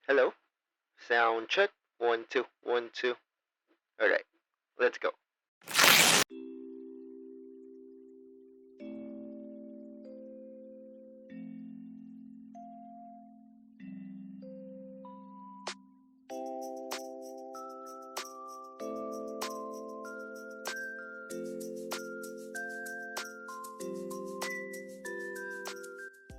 Hello? Sound check. One, two, one, two. Alright, let's go.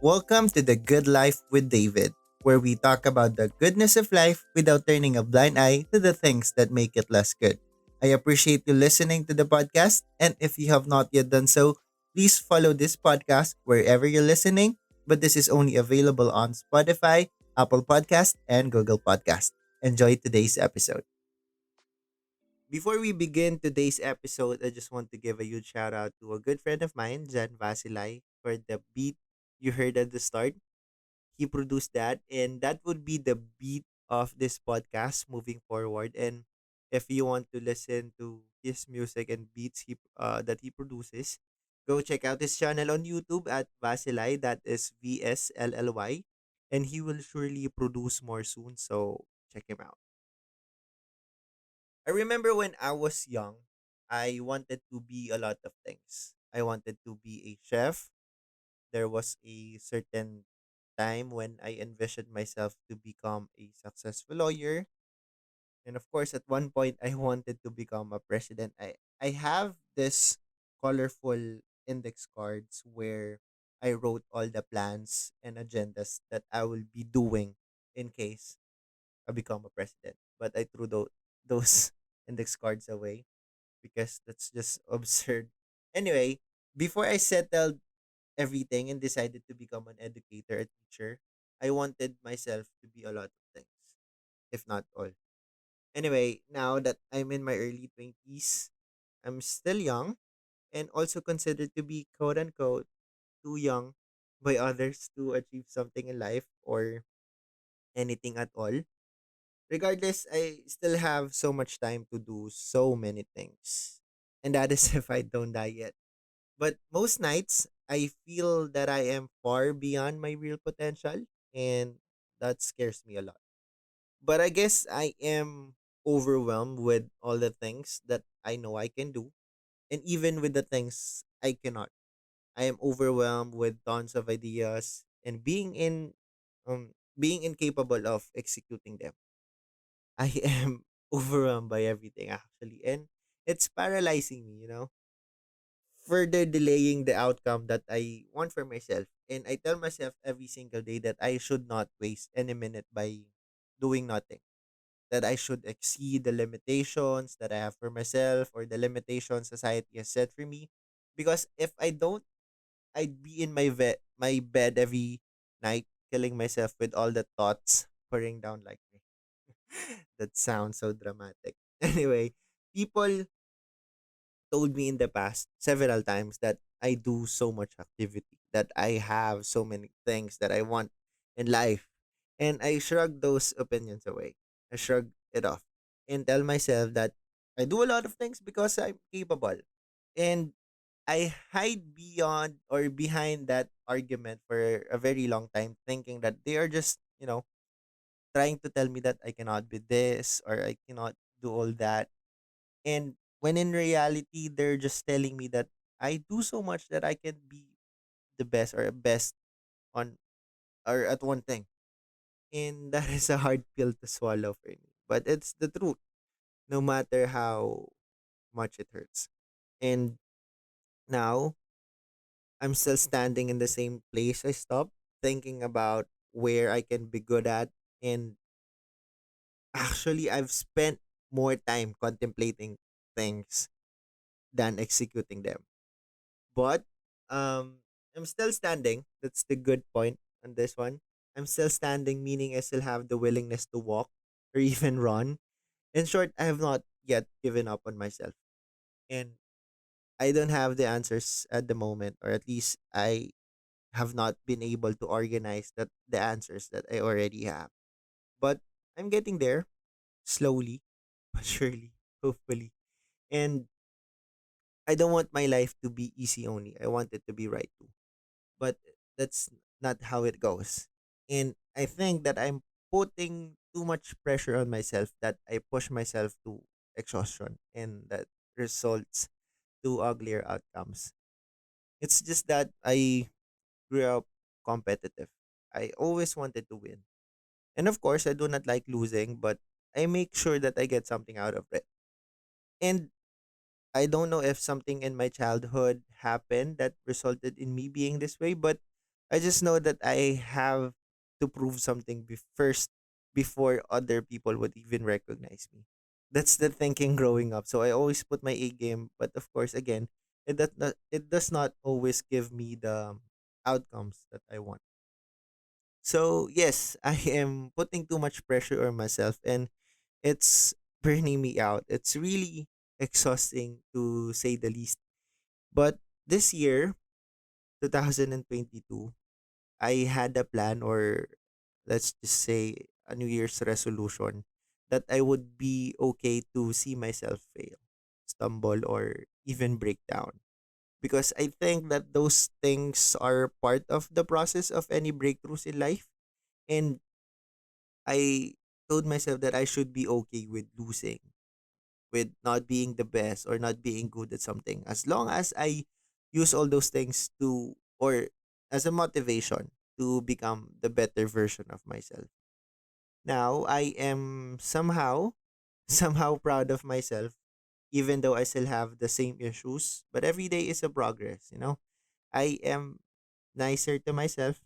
Welcome to The Good Life with David, where we talk about the goodness of life without turning a blind eye to the things that make it less good. I appreciate you listening to the podcast, and if you have not yet done so, please follow this podcast wherever you're listening. But this is only available on Spotify, Apple Podcast, and Google Podcast. Enjoy today's episode. Before we begin today's episode, I just want to give a huge shout out to a good friend of mine, Jan Vasilai, for the beat you heard at the start. He produced that, and that would be the beat of this podcast moving forward. And if you want to listen to his music and beats that he produces, go check out his channel on YouTube at Vasilai. That is VSLLY, and he will surely produce more soon. So check him out. I remember when I was young, I wanted to be a lot of things. I wanted to be a chef. There was a certain time when I envisioned myself to become a successful lawyer. And of course, at one point, I wanted to become a president. I have this colorful index cards where I wrote all the plans and agendas that I will be doing in case I become a president. But I threw those index cards away because that's just absurd. Anyway, before I settled everything and decided to become an educator, a teacher, I wanted myself to be a lot of things, if not all. Anyway, now that I'm in my early 20s, I'm still young and also considered to be quote unquote too young by others to achieve something in life or anything at all. Regardless, I still have so much time to do so many things. And that is if I don't die yet. But most nights, I feel that I am far beyond my real potential, and that scares me a lot. But I guess I am overwhelmed with all the things that I know I can do, and even with the things I cannot. I am overwhelmed with tons of ideas and being incapable of executing them. I am overwhelmed by everything actually, and it's paralyzing me, further delaying the outcome that I want for myself. And I tell myself every single day that I should not waste any minute by doing nothing. That I should exceed the limitations that I have for myself or the limitations society has set for me. Because if I don't, I'd be in my bed every night, killing myself with all the thoughts pouring down like me. That sounds so dramatic. Anyway, people told me in the past several times that I do so much activity, that I have so many things that I want in life. And I shrug those opinions away. I shrug it off and tell myself that I do a lot of things because I'm capable. And I hide beyond or behind that argument for a very long time, thinking that they are just trying to tell me that I cannot be this or I cannot do all that. And when in reality, they're just telling me that I do so much that I can be the best or best on or at one thing. And that is a hard pill to swallow for me. But it's the truth, no matter how much it hurts. And now I'm still standing in the same place I stopped, thinking about where I can be good at. And actually, I've spent more time contemplating things than executing them. But I'm still standing. That's the good point on this one. I'm still standing, meaning I still have the willingness to walk or even run. In short, I have not yet given up on myself. And I don't have the answers at the moment, or at least I have not been able to organize the answers that I already have. But I'm getting there slowly, but surely, hopefully. And I don't want my life to be easy only. I want it to be right too. But that's not how it goes. And I think that I'm putting too much pressure on myself that I push myself to exhaustion and that results to uglier outcomes. It's just that I grew up competitive. I always wanted to win. And of course, I do not like losing, but I make sure that I get something out of it. And I don't know if something in my childhood happened that resulted in me being this way, but I just know that I have to prove something first before other people would even recognize me. That's the thinking growing up. So I always put my A game, but of course, again, it does not always give me the outcomes that I want. So yes, I am putting too much pressure on myself, and it's burning me out. It's really exhausting to say the least. But this year, 2022, I had a plan, or let's just say a New Year's resolution, that I would be okay to see myself fail, stumble, or even break down. Because I think that those things are part of the process of any breakthroughs in life. And I told myself that I should be okay with losing, with not being the best or not being good at something, as long as I use all those things to, or as a motivation to become the better version of myself. Now I am somehow somehow proud of myself, even though I still have the same issues, but every day is a progress. I am nicer to myself.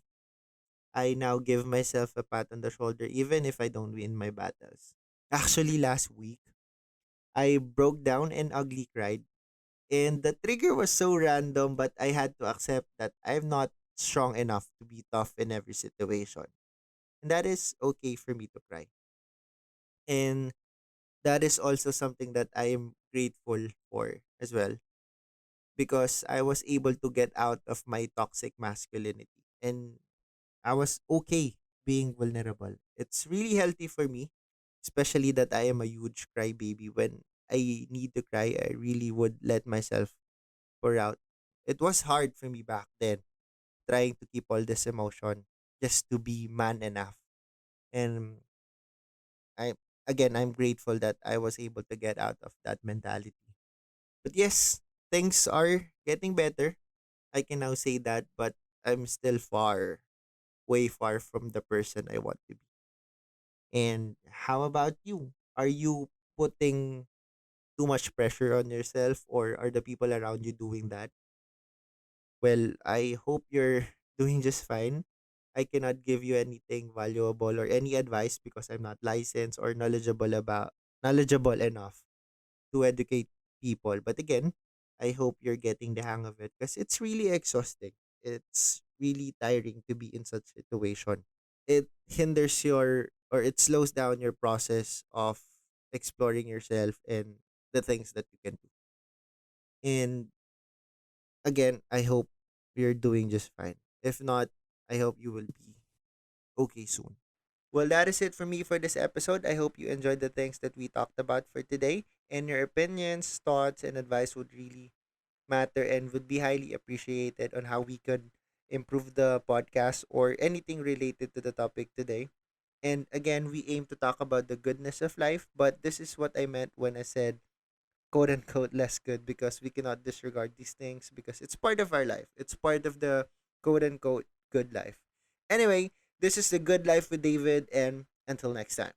I now give myself a pat on the shoulder even if I don't win my battles. Actually, last week I broke down and ugly cried. And the trigger was so random, but I had to accept that I'm not strong enough to be tough in every situation. And that is okay for me to cry. And that is also something that I am grateful for as well, because I was able to get out of my toxic masculinity. And I was okay being vulnerable. It's really healthy for me, especially that I am a huge crybaby. When I need to cry, I really would let myself pour out. It was hard for me back then, trying to keep all this emotion just to be man enough. And I I'm grateful that I was able to get out of that mentality. But yes, things are getting better. I can now say that, but I'm still far, way far from the person I want to be. And how about you? Are you putting too much pressure on yourself, or are the people around you doing that? Well, I hope you're doing just fine. I cannot give you anything valuable or any advice because I'm not licensed or knowledgeable enough to educate people. But again, I hope you're getting the hang of it because it's really exhausting. It's really tiring to be in such situation. It hinders your, or it slows down your process of exploring yourself and the things that you can do. And again, I hope you're doing just fine. If not, I hope you will be okay soon. Well, that is it for me for this episode. I hope you enjoyed the things that we talked about for today. And your opinions, thoughts, and advice would really matter and would be highly appreciated on how we could improve the podcast or anything related to the topic today. And again, we aim to talk about the goodness of life, but this is what I meant when I said quote unquote less good, because we cannot disregard these things because it's part of our life. It's part of the quote unquote good life. Anyway, this is the good life with David, and until next time.